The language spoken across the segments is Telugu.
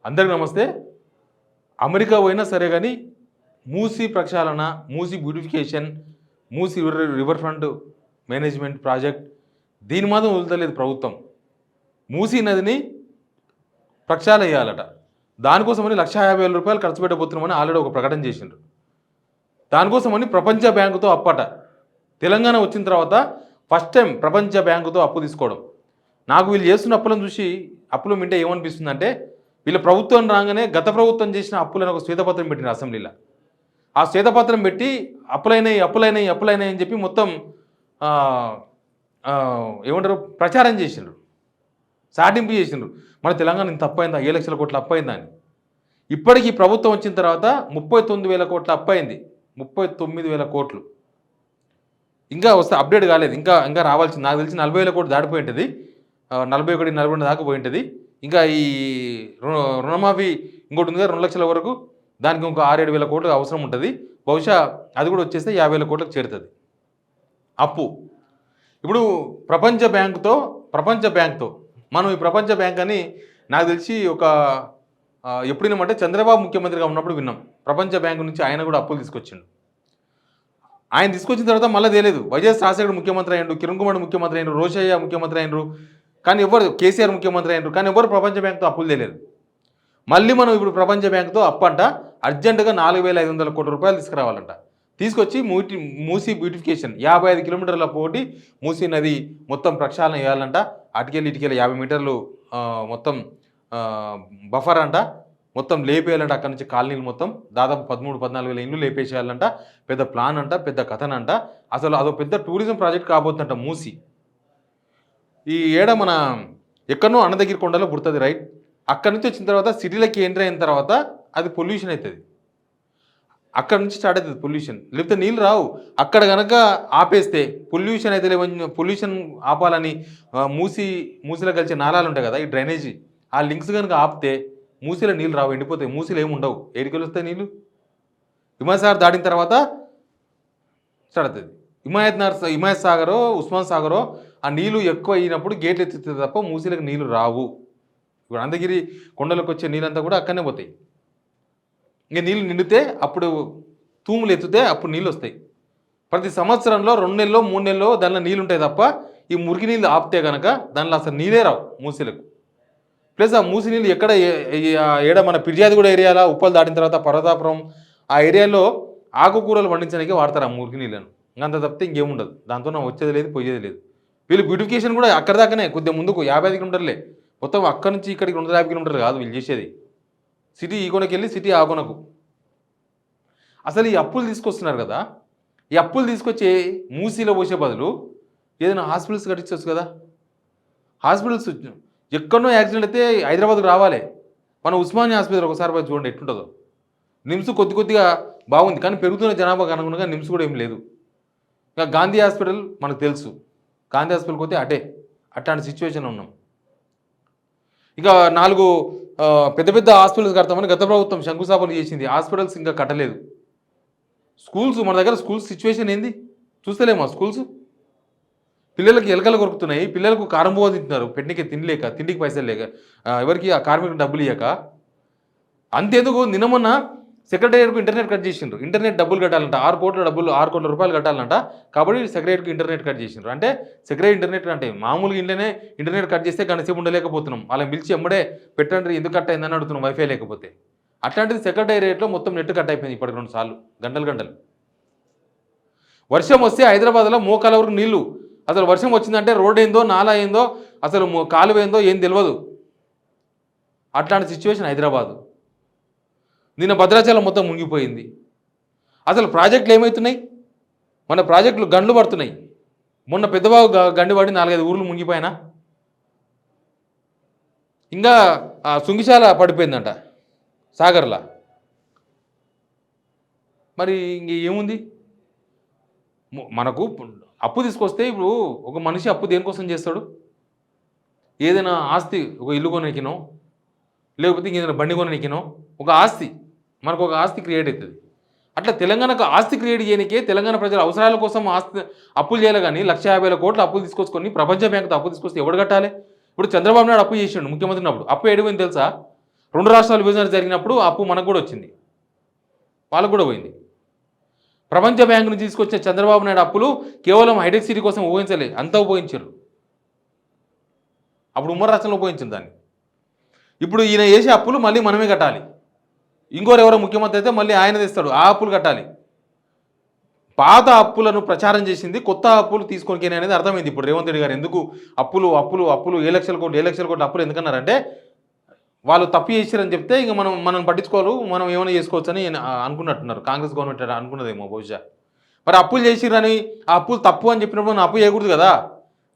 అందరికి నమస్తే. అమెరికా పోయినా సరే కానీ మూసీ ప్రక్షాళన, Musi beautification, Musi river front management project దీని మాత్రం వదలలేదు ప్రభుత్వం. మూసీ నదిని ప్రక్షాళన చేయాలట. దానికోసమని 1,50,000 రూపాయలు ఖర్చు పెట్టబోతున్నామని ఆల్రెడీ ఒక ప్రకటన చేసిండ్రు. దానికోసమని ప్రపంచ బ్యాంకుతో అప్పట. తెలంగాణ వచ్చిన తర్వాత ఫస్ట్ టైం ప్రపంచ బ్యాంకుతో అప్పు తీసుకోవడం. నాకు వీళ్ళు చేస్తున్న అప్పులను చూసి అప్పులు వింటే ఏమనిపిస్తుందంటే, వీళ్ళ ప్రభుత్వం రాగానే గత ప్రభుత్వం చేసిన అప్పులను ఒక శ్వేతపత్రం పెట్టిన అసెంబ్లీలో. ఆ శ్వేతపత్రం పెట్టి అప్పులైనాయి అని చెప్పి మొత్తం ఏమంటారు ప్రచారం చేసిండ్రు, సాటింపు చేసిండ్రు. మన తెలంగాణ ఇంత అప్పైందా, 7 లక్షల కోట్ల అప్పైందా అని. ఇప్పటికీ ప్రభుత్వం వచ్చిన తర్వాత 39,000 కోట్ల అప్పైంది. 39,000 కోట్లు ఇంకా వస్తే అప్డేట్ కాలేదు. ఇంకా రావాల్సింది. నాకు తెలిసి 40,000 కోట్లు దాటిపోయి ఉంటుంది. 41, 42 దాకా పోయి ఉంటుంది. ఇంకా ఈ రుణమాఫీ ఇంకోటి ఉంది కదా 2 లక్షల వరకు, దానికి ఇంకో 6-7 కోట్లు అవసరం ఉంటుంది. బహుశా అది కూడా వచ్చేస్తే 50,000 కోట్లకు చేరుతుంది అప్పు. ఇప్పుడు ప్రపంచ బ్యాంకుతో మనం ఈ ప్రపంచ బ్యాంక్ అని నాకు తెలిసి ఒక ఎప్పుడు విన్నామంటే చంద్రబాబు ముఖ్యమంత్రిగా ఉన్నప్పుడు విన్నాం. ప్రపంచ బ్యాంకు నుంచి ఆయన కూడా అప్పులు తీసుకొచ్చిండు. ఆయన తీసుకొచ్చిన తర్వాత మళ్ళీ తెలియదు. వైఎస్ రాజశేఖర్ ముఖ్యమంత్రి అయ్యిండు, కిరణ్ కుమార్ ముఖ్యమంత్రి అయ్యిండు, రోషయ్య ముఖ్యమంత్రి అయ్యిండ్రు, కానీ కేసీఆర్ ముఖ్యమంత్రి అయ్యిండ్రు, కానీ ఎవరు ప్రపంచ బ్యాంకుతో అప్పులు తెలియదు. మళ్ళీ మనం ఇప్పుడు ప్రపంచ బ్యాంకుతో అప్పు అంట అర్జెంటుగా 4,500 కోట్ల రూపాయలు తీసుకురావాలంట. తీసుకొచ్చి మూసీ బ్యూటిఫికేషన్ 55 కిలోమీటర్ల పోటీ మూసీ నది మొత్తం ప్రక్షాళన చేయాలంట. అటుకెళ్ళి 50 మీటర్లు మొత్తం బఫర్ అంట, మొత్తం లేపేయాలంట. అక్కడి నుంచి కాలనీలు మొత్తం దాదాపు 13-14 ఇండ్లు లేపేసేయాలంట. పెద్ద ప్లాన్ అంట, పెద్ద కథనంట. అసలు అదో పెద్ద టూరిజం ప్రాజెక్ట్ కాబోతుందంట మూసీ. ఈ ఏడ మన ఎక్కడనో అన్నదగిరి కొండలో పుడుతుంది, రైట్? అక్కడి నుంచి వచ్చిన తర్వాత సిటీలకి ఎంటర్ అయిన తర్వాత అది పొల్యూషన్ అవుతుంది. అక్కడ నుంచి స్టార్ట్ అవుతుంది పొల్యూషన్. లేకపోతే నీళ్ళు రావు. అక్కడ కనుక ఆపేస్తే పొల్యూషన్ అయితే పొల్యూషన్ ఆపాలని మూసీలో కలిసే నాళాలు ఉంటాయి కదా, ఈ డ్రైనేజీ, ఆ లింక్స్ కనుక ఆపితే మూసీలో నీళ్ళు రావు, ఎండిపోతాయి. మూసీలో ఏమి ఉండవు. ఏడికి వస్తాయి నీళ్ళు? హిమాయత్ దాటిన తర్వాత స్టార్ట్ అవుతుంది. హిమాయత్ సాగరో ఉస్మాన్ సాగరో ఆ నీళ్ళు ఎక్కువ అయినప్పుడు గేట్లు ఎత్తుతుంది తప్ప మూసీలకు నీళ్ళు రావు. ఇప్పుడు అనంతగిరి కొండలకు వచ్చే నీళ్ళంతా కూడా అక్కడనే పోతాయి. ఇంకా నీళ్ళు నిండితే అప్పుడు తూములు ఎత్తితే అప్పుడు నీళ్ళు వస్తాయి. ప్రతి సంవత్సరంలో 2 నెలలో 3 నెలలో దానిలో నీళ్ళు ఉంటాయి తప్ప ఈ మురికి నీళ్ళు ఆపితే కనుక దానిలో అసలు నీళ్ళే రావు మూసీలకు. ప్లస్ ఆ మూసి నీళ్ళు ఎక్కడ ఏడ మన ఫిర్యాదుగూడ ఏరియాలో ఉప్పలు దాటిన తర్వాత పర్వతాపురం ఆ ఏరియాలో ఆకుకూరలు పండించడానికి వాడతారు ఆ మురికి నీళ్ళను. అంత తప్పితే ఇంకేముండదు. దాంతో వచ్చేది లేదు, పోయేది లేదు. వీళ్ళు బ్యూటిఫికేషన్ కూడా అక్కడ దాకానే, కొద్దిగా ముందుకు 55 కిలోమీటర్లే. మొత్తం అక్కడి నుంచి ఇక్కడికి 250 కిలోమీటర్లు కాదు వీళ్ళు చేసేది. సిటీ ఈ కొనకి వెళ్ళి సిటీ ఆ కొనకు. అసలు ఈ అప్పులు తీసుకొస్తున్నారు కదా, ఈ అప్పులు తీసుకొచ్చి మూసీలో పోసే బదులు ఏదైనా హాస్పిటల్స్ కట్టించవచ్చు కదా. హాస్పిటల్స్ ఎక్కడనో యాక్సిడెంట్ అయితే హైదరాబాద్కు రావాలి. మన ఉస్మానియా ఆసుపత్రి ఒకసారి పోయి చూడండి ఎట్లుంటుందో. నిమ్స్ కొద్దిగా బాగుంది, కానీ పెరుగుతున్న జనాభాకు అనుగుణంగా నిమ్స్ కూడా ఏం లేదు. ఇంకా గాంధీ హాస్పిటల్ మనకు తెలుసు, గాంధీ హాస్పిటల్కి పోతే అట్లాంటి సిచ్యువేషన్ ఉన్నాం. ఇక 4 పెద్ద హాస్పిటల్స్ కడతామని గత ప్రభుత్వం శంకుస్థాపన చేసింది. హాస్పిటల్స్ ఇంకా కట్టలేదు. స్కూల్స్, మన దగ్గర స్కూల్స్ సిచ్యువేషన్ ఏంది చూస్తలేమా? స్కూల్స్ పిల్లలకి ఎలకలు కొరుకుతున్నాయి, పిల్లలకు కారం బువ్వ తింటున్నారు, పెట్టినకి తినలేక, తిండికి పైసలు లేక, ఎవరికి ఆ కార్మికులకు డబ్బులు ఇవ్వక. అంతేందుకు నిన్నమొన్న సెక్రటేరియట్కు ఇంటర్నెట్ కట్ చేసిండ్రు. ఇంటర్నెట్ డబ్బులు కట్టాలంట, 6 కోట్ల రూపాయలు కట్టాలంట. కాబట్టి సెక్రటేరియట్కు ఇంటర్నెట్ కట్ చేసిండ్రు. అంటే సెక్రటరీ ఇంటర్నెట్ అంటే మామూలుగా ఇంట్లోనే ఇంటర్నెట్ కట్ చేస్తే గంటసేపు ఉండలేకపోతున్నాం. వాళ్ళని పిలిచి ఎమ్మడే పెట్టండి ఎందుకు కట్ అయిందని అడుగుతున్నాం, వైఫై లేకపోతే. అట్లాంటిది సెక్రటేరియట్లో మొత్తం నెట్ కట్ అయిపోయింది ఇప్పటికి 2 సార్లు, గంటలు. వర్షం వస్తే హైదరాబాద్లో మోకాల వరకు నీళ్లు. అసలు వర్షం వచ్చిందంటే రోడ్ ఏందో, నాలా ఏందో, అసలు కాలువ ఏందో ఏం తెలియదు. అట్లాంటి సిచ్యువేషన్ హైదరాబాదు. నిన్న భద్రాచలం మొత్తం మునిగిపోయింది. అసలు ప్రాజెక్టులు ఏమవుతున్నాయి? మన ప్రాజెక్టులు గండ్లు పడుతున్నాయి. మొన్న పెద్దబాబు గండి పడి 4-5 ఊర్లు మునిగిపోయినా. ఇంకా సుంగిశాల పడిపోయిందంట సాగర్లా. మరి ఇంక ఏముంది? మనకు అప్పు తీసుకొస్తే ఇప్పుడు ఒక మనిషి అప్పు దేనికోసం చేస్తాడు? ఏదైనా ఆస్తి, ఒక ఇల్లు కొనెక్కినో, లేకపోతే ఏదైనా బండి కొనెక్కినో, ఒక ఆస్తి, మనకు ఒక ఆస్తి క్రియేట్ అవుతుంది. అట్లా తెలంగాణకు ఆస్తి క్రియేట్ చేయడానికే తెలంగాణ ప్రజల అవసరాల కోసం అప్పులు చేయాలి. కానీ 1,50,000 కోట్ల అప్పులు తీసుకొచ్చుకొని ప్రపంచ బ్యాంకుతో అప్పు తీసుకొస్తే ఎవడు కట్టాలి? ఇప్పుడు చంద్రబాబు నాయుడు అప్పు చేసిండు ముఖ్యమంత్రి ఉన్నప్పుడు. అప్పు ఏడిపోయింది తెలుసా? 2 రాష్ట్రాల విభజన జరిగినప్పుడు అప్పు మనకు కూడా వచ్చింది, వాళ్ళకు కూడా పోయింది. ప్రపంచ బ్యాంకు నుంచి తీసుకొచ్చిన చంద్రబాబు నాయుడు అప్పులు కేవలం హైటెక్ సిటీ కోసం ఊహించలే, అంతా ఉపయోగించారు. అప్పుడు ఉమ్మడి రాష్ట్రంలో ఉపయోగించింది దాన్ని. ఇప్పుడు ఈయన చేసే అప్పులు మళ్ళీ మనమే కట్టాలి. ఇంకోరు ఎవరో ముఖ్యమంత్రి అయితే మళ్ళీ ఆయన తెస్తాడు, ఆ అప్పులు కట్టాలి. పాత అప్పులను ప్రచారం చేసింది, కొత్త అప్పులు తీసుకొని అనేది అర్థమైంది ఇప్పుడు రేవంత్ రెడ్డి గారు. ఎందుకు అప్పులు అప్పులు అప్పులు 7 లక్షల కోట్లు అప్పులు ఎందుకన్నారంటే, వాళ్ళు తప్పు చేశారని చెప్తే ఇంక మనం పట్టించుకోరు, మనం ఏమైనా చేసుకోవచ్చు అని అనుకున్నట్టున్నారు. కాంగ్రెస్ గవర్నమెంట్ అనుకున్నదేమో బహుశా. మరి అప్పులు చేసిరని ఆ అప్పులు తప్పు అని చెప్పినప్పుడు మనం అప్పు చేయకూడదు కదా.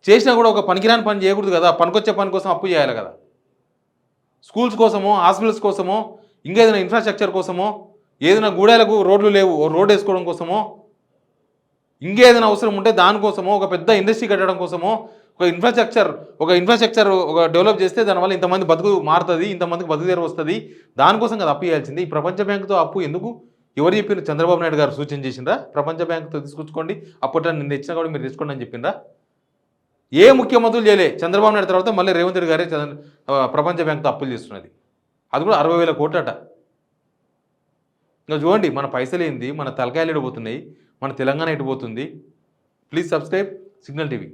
చేసినా కూడా ఒక పనికిరాని పని చేయకూడదు కదా. పనికొచ్చే పని కోసం అప్పు చేయాలి కదా. స్కూల్స్ కోసమో, హాస్పిటల్స్ కోసమో, ఇంకేదైనా ఇన్ఫ్రాస్ట్రక్చర్ కోసమో, ఏదైనా గూడాలకు రోడ్లు లేవు రోడ్ వేసుకోవడం కోసమో, ఇంకేదైనా అవసరం ఉంటే దానికోసమో, ఒక పెద్ద ఇండస్ట్రీ కట్టడం కోసమో, ఒక ఇన్ఫ్రాస్ట్రక్చర్ ఒక డెవలప్ చేస్తే దానివల్ల ఇంతమంది బతుకు మారుతుంది, ఇంతమందికి బతుకుదేరు వస్తుంది, దానికోసం కదా అప్పు చేయాల్సింది. ఈ ప్రపంచ బ్యాంకుతో అప్పు ఎందుకు? ఎవరు చెప్పిన? చంద్రబాబు నాయుడు గారు సూచన చేసిండ్రా ప్రపంచ బ్యాంకుతో తీసుకొచ్చుకోండి, అప్పట్లో నేను తెచ్చినా కూడా మీరు తెచ్చుకోండి అని చెప్పిండ్రా? ఏ ముఖ్యమంత్రులు చేయలే. చంద్రబాబు నాయుడు తర్వాత మళ్ళీ రేవంత్ రెడ్డి గారే ప్రపంచ బ్యాంకుతో అప్పులు చేస్తున్నది. అది కూడా 60,000 కోట్లట. ఇంకా చూడండి మన పైసలు ఏంది, మన తలకాయలు ఎడిపోతున్నాయి, మన తెలంగాణ ఎడిపోతుంది. Please subscribe Signal TV.